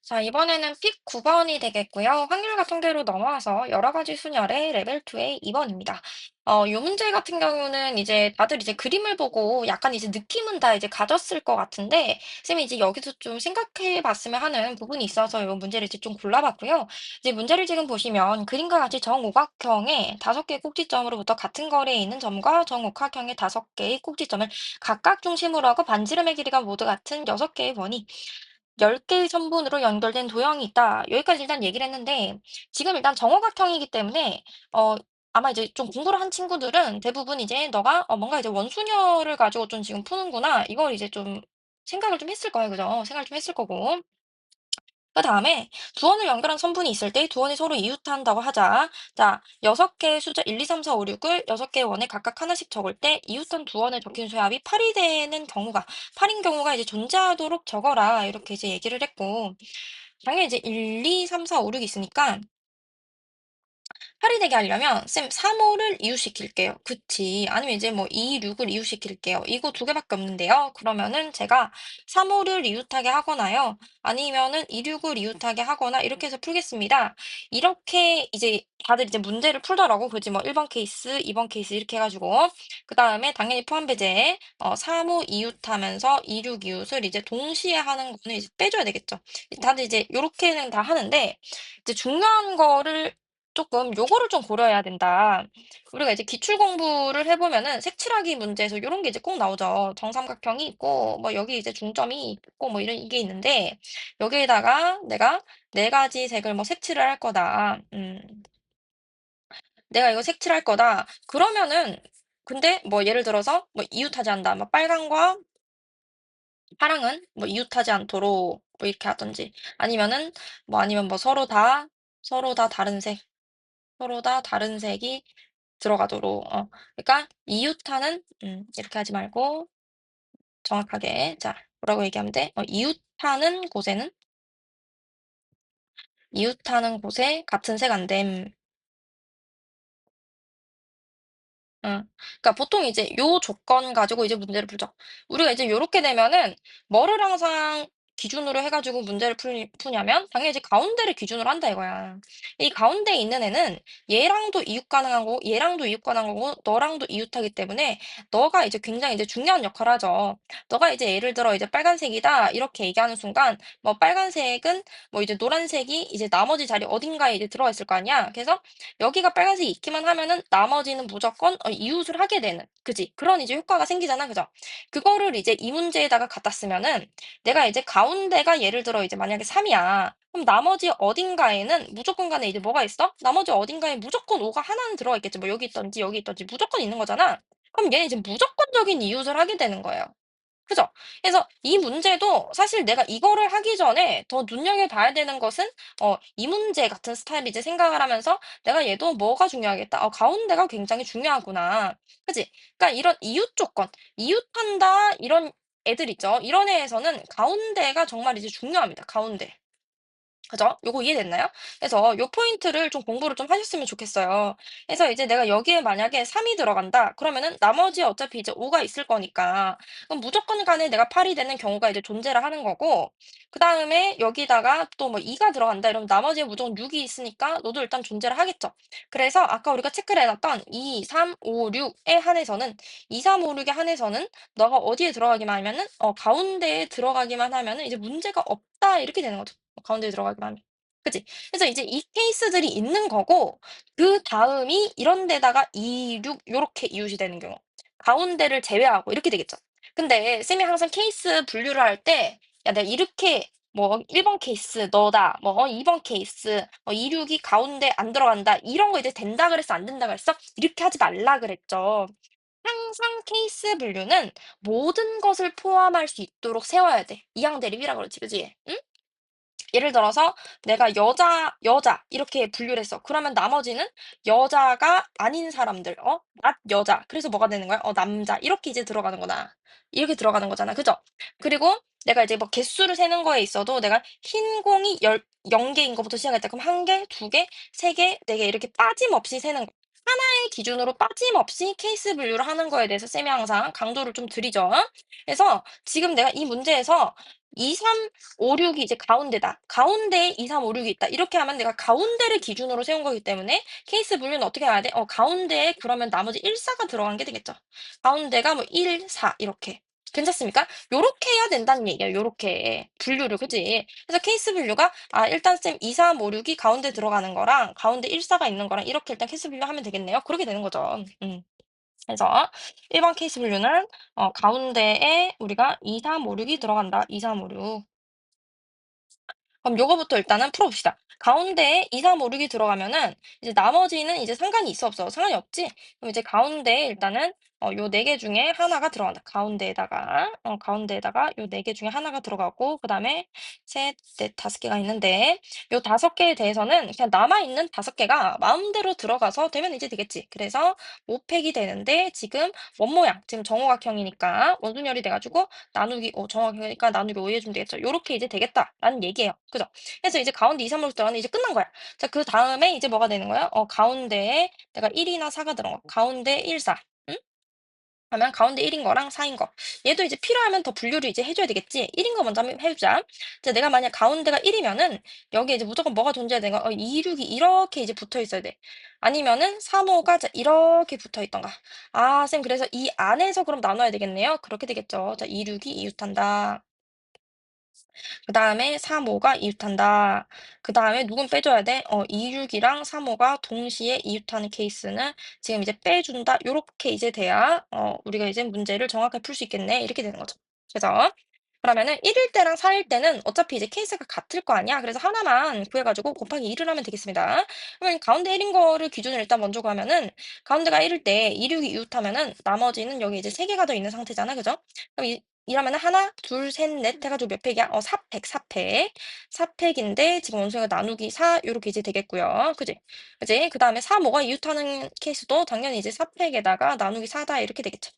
자, 이번에는 픽 9번이 되겠고요. 확률과 통계로 넘어와서 여러 가지 순열의 레벨 2의 2번입니다. 요 문제 같은 경우는 이제 다들 이제 그림을 보고 약간 이제 느낌은 다 이제 가졌을 것 같은데, 쌤이 이제 여기서 좀 생각해 봤으면 하는 부분이 있어서 요 문제를 이제 좀 골라봤고요. 이제 문제를 지금 보시면 그림과 같이 정오각형의 5개의 꼭지점으로부터 같은 거리에 있는 점과 정옥합형의 5개의 꼭지점을 각각 중심으로 하고 반지름의 길이가 모두 같은 6개의 원이 10개의 선분으로 연결된 도형이 있다. 여기까지 일단 얘기를 했는데 지금 일단 정오각형이기 때문에 어 아마 이제 좀 공부를 한 친구들은 대부분 이제 너가 뭔가 이제 원순열을 가지고 좀 지금 푸는구나. 이걸 이제 좀 생각을 좀 했을 거예요. 그죠? 생각을 좀 했을 거고. 그다음에 두원을 연결한 선분이 있을 때 두원이 서로 이웃한다고 하자. 자, 6개의 숫자 1, 2, 3, 4, 5, 6을 6개의 원에 각각 하나씩 적을 때 이웃한 두 원에 적힌 수합이 8이 되는 경우가, 8인 경우가 이제 존재하도록 적어라. 이렇게 이제 얘기를 했고, 당연히 이제 1, 2, 3, 4, 5, 6이 있으니까 8이 되게 하려면 쌤 3, 5를 이웃시킬게요. 그치. 아니면 이제 뭐 2, 6을 이웃시킬게요. 이거 두 개밖에 없는데요. 그러면은 제가 3, 5를 이웃하게 하거나요. 아니면은 2, 6을 이웃하게 하거나 이렇게 해서 풀겠습니다. 이렇게 이제 다들 이제 문제를 풀더라고. 그지 뭐 1번 케이스, 2번 케이스 이렇게 해가지고. 그 다음에 당연히 포함 배제, 3, 5 이웃하면서 2, 6 이웃을 이제 동시에 하는 거는 이제 빼줘야 되겠죠. 다들 이제 요렇게는 다 하는데 이제 중요한 거를 조금 요거를 좀 고려해야 된다. 우리가 이제 기출 공부를 해보면은 색칠하기 문제에서 요런 게 이제 꼭 나오죠. 정삼각형이 있고, 뭐 여기 이제 중점이 있고, 뭐 이런 이게 있는데, 여기에다가 내가 네 가지 색을 뭐 색칠을 할 거다. 내가 이거 색칠할 거다. 그러면은, 근데 뭐 예를 들어서 뭐 이웃하지 않는다. 뭐 빨강과 파랑은 뭐 이웃하지 않도록 뭐 이렇게 하든지 아니면은 뭐 아니면 뭐 서로 다 다른 색 서로 다 다른 색이 들어가도록. 그러니까 이웃하는 이렇게 하지 말고 정확하게 자 뭐라고 얘기하면 돼? 이웃하는 곳에 같은 색 안 됨. 응. 그러니까 보통 이제 요 조건 가지고 이제 문제를 풀죠. 우리가 이제 요렇게 되면은 뭐를 항상 기준으로 해가지고 문제를 푸냐면 당연히 이제 가운데를 기준으로 한다 이거야. 이 가운데에 있는 애는 얘랑도 이웃 가능한 거고 얘랑도 이웃 가능한 거고 너랑도 이웃하기 때문에 너가 이제 굉장히 이제 중요한 역할을 하죠. 너가 이제 예를 들어 이제 빨간색이다 이렇게 얘기하는 순간 뭐 빨간색은 뭐 이제 노란색이 이제 나머지 자리 어딘가에 이제 들어가 있을 거 아니야. 그래서 여기가 빨간색이 있기만 하면은 나머지는 무조건 이웃을 하게 되는 그지? 그런 이제 효과가 생기잖아. 그죠? 그거를 이제 이 문제에다가 갖다 쓰면은 내가 이제 가운데가 예를 들어 이제 만약에 3이야. 그럼 나머지 어딘가에는 무조건 간에 이제 뭐가 있어? 나머지 어딘가에 무조건 5가 하나는 들어가 있겠지. 뭐 여기 있던지 무조건 있는 거잖아. 그럼 얘는 이제 무조건적인 이웃을 하게 되는 거예요. 그죠? 그래서 이 문제도 사실 내가 이거를 하기 전에 더 눈여겨봐야 되는 것은 이 문제 같은 스타일이지 생각을 하면서 내가 얘도 뭐가 중요하겠다. 가운데가 굉장히 중요하구나. 그지? 그러니까 이런 이웃 조건, 이웃한다 이런 애들 있죠. 이런 애에서는 가운데가 정말 이제 중요합니다. 가운데. 그죠? 요거 이해됐나요? 그래서 요 포인트를 좀 공부를 좀 하셨으면 좋겠어요. 그래서 이제 내가 여기에 만약에 3이 들어간다. 그러면은 나머지 어차피 이제 5가 있을 거니까. 그럼 무조건 간에 내가 8이 되는 경우가 이제 존재를 하는 거고. 그다음에 여기다가 또 뭐 2가 들어간다. 이러면 나머지에 무조건 6이 있으니까 너도 일단 존재를 하겠죠. 그래서 아까 우리가 체크를 해놨던 2, 3, 5, 6에 한해서는 2, 3, 5, 6에 한해서는 너가 어디에 들어가기만 하면은 가운데에 들어가기만 하면은 이제 문제가 없다. 이렇게 되는 거죠. 가운데에 들어가기만 하면. 그치? 그래서 이제 이 케이스들이 있는 거고, 그 다음이 이런 데다가 2, 6, 요렇게 이웃이 되는 경우. 가운데를 제외하고 이렇게 되겠죠. 근데 쌤이 항상 케이스 분류를 할 때, 야, 내가 이렇게 뭐 1번 케이스 너다, 뭐 2번 케이스, 2, 6이 가운데 안 들어간다, 이런 거 이제 된다 그랬어, 안 된다 그랬어? 이렇게 하지 말라 그랬죠. 항상 케이스 분류는 모든 것을 포함할 수 있도록 세워야 돼. 이항 대립이라 그러지, 그지? 응? 예를 들어서 내가 여자 이렇게 분류를 했어. 그러면 나머지는 여자가 아닌 사람들, not 여자. 그래서 뭐가 되는 거야? 남자. 이렇게 이제 들어가는 거다. 이렇게 들어가는 거잖아. 그죠? 그리고 내가 이제 뭐 개수를 세는 거에 있어도 내가 흰 공이 0개인 것부터 시작했다. 그럼 1개, 2개, 3개, 4개 이렇게 빠짐없이 세는 거. 하나의 기준으로 빠짐없이 케이스 분류를 하는 거에 대해서 쌤이 항상 강조를 좀 드리죠. 그래서 지금 내가 이 문제에서 2, 3, 5, 6이 이제 가운데다. 가운데에 2, 3, 5, 6이 있다. 이렇게 하면 내가 가운데를 기준으로 세운 거기 때문에 케이스 분류는 어떻게 해야 돼? 가운데에 그러면 나머지 1, 4가 들어간 게 되겠죠. 가운데가 뭐 1, 4 이렇게. 괜찮습니까? 요렇게 해야 된다는 얘기예요. 요렇게 분류를 그지? 그래서 케이스 분류가 일단 쌤 2, 3, 5, 6이 가운데 들어가는 거랑 가운데 1, 4가 있는 거랑 이렇게 일단 케이스 분류하면 되겠네요. 그렇게 되는 거죠. 그래서 1번 케이스 분류는 가운데에 우리가 2, 3, 5, 6이 들어간다. 2, 3, 5, 6. 그럼 요거부터 일단은 풀어봅시다. 가운데에 2, 3, 5, 6이 들어가면은 이제 나머지는 이제 상관이 있어 없어? 상관이 없지? 그럼 이제 가운데에 일단은 요 4개 중에 하나가 들어간다. 가운데에다가 요 4개 중에 하나가 들어가고 그다음에 셋, 넷, 5개가 있는데 요 5개에 대해서는 그냥 남아있는 5개가 마음대로 들어가서 되면 이제 되겠지. 그래서 5팩이 되는데 지금 원 모양, 지금 정오각형이니까 원순열이 돼 가지고 나누기 정확하니까 나누기 5 해주면 되겠죠. 요렇게 이제 되겠다라는 얘기예요. 그죠? 그래서 이제 가운데 2, 3으로 들어가면 이제 끝난 거야. 자, 그다음에 이제 뭐가 되는 거야? 가운데에 내가 1이나 4가 들어간 거. 가운데 1, 4. 응? 하면 가운데 1인 거랑 4인 거. 얘도 이제 필요하면 더 분류를 이제 해줘야 되겠지? 1인 거 먼저 한번 해보자. 자, 내가 만약 가운데가 1이면은 여기에 이제 무조건 뭐가 존재해야 되는 거야? 2, 6이 이렇게 이제 붙어 있어야 돼. 아니면은 3, 5가 이렇게 붙어 있던가. 쌤, 그래서 이 안에서 그럼 나눠야 되겠네요. 그렇게 되겠죠. 자, 2, 6이 이웃한다. 그다음에 3, 5가 이웃한다. 그다음에 누군 빼줘야 돼? 2, 6이랑 3, 5가 동시에 이웃하는 케이스는 지금 이제 빼준다. 요렇게 이제 돼야 우리가 이제 문제를 정확하게 풀 수 있겠네. 이렇게 되는 거죠. 그래서 그러면은 1일 때랑 4일 때는 어차피 이제 케이스가 같을 거 아니야. 그래서 하나만 구해 가지고 곱하기 2를 하면 되겠습니다. 그러면 가운데 1인 거를 기준으로 일단 먼저 구하면은 가운데가 1일 때 2, 6이 이웃하면은 나머지는 여기 이제 3개가 더 있는 상태잖아. 그죠? 그럼 이러면은 하나, 둘, 셋, 넷 해가지고 몇 팩이야? 4팩, 4팩. 4팩인데 지금 원소가 나누기 4 요렇게 이제 되겠고요. 그지? 그지? 그다음에 4, 5가 이웃하는 케이스도 당연히 이제 4팩에다가 나누기 4다 이렇게 되겠죠.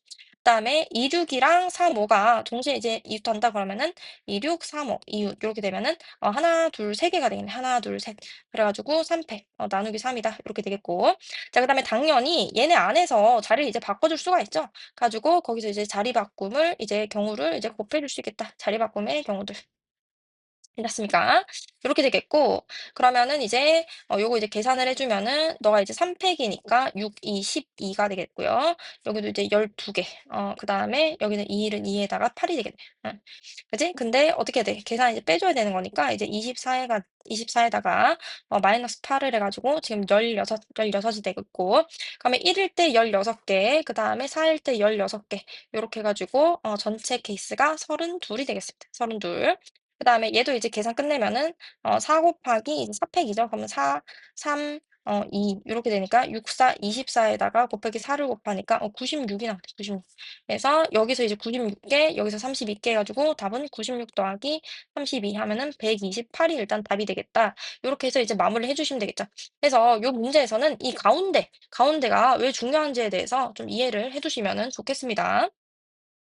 그다음에 2, 6이랑 3, 5가 동시에 이제 이웃한다 그러면은 2, 6, 3, 5 이웃 요렇게 되면은 하나, 둘, 세 개가 되겠네. 하나, 둘, 셋. 그래가지고 3팩 나누기 3이다 이렇게 되겠고. 자, 그다음에 당연히 얘네 안에서 자리를 이제 바꿔줄 수가 있죠. 가지고 거기서 이제 자리 바꿈을 이제 경우를 이제 곱해 줄 수 있겠다. 자리 바꿈의 경우들. 괜찮습니까? 요렇게 되겠고 그러면은 이제 요거 이제 계산을 해 주면은 너가 이제 3 팩이니까 6, 2, 12가 되겠고요. 여기도 이제 12개. 그다음에 여기는 2 일은 2 에다가 8이 되겠네. 응. 그지? 근데 어떻게 해야 돼? 계산 이제 빼줘야 되는 거니까 이제 24에다가 마이너스 8을 해 가지고 지금 16이 되겠고 그다음에 1일 때 16개 그다음에 4일 때 16개 요렇게 해 가지고 전체 케이스가 32이 되겠습니다. 32. 그다음에 얘도 이제 계산 끝내면은 4 곱하기 이제 4팩이죠. 그러면 4, 3, 2 요렇게 되니까 6, 4, 24에다가 곱하기 4를 곱하니까 96이 나온대. 96. 그래서 여기서 이제 96개, 여기서 32개 해 가지고 답은 96 더하기 32 하면은 128이 일단 답이 되겠다. 요렇게 해서 이제 마무리를 해 주시면 되겠죠. 그래서 요 문제에서는 이 가운데가 왜 중요한지에 대해서 좀 이해를 해 두시면은 좋겠습니다.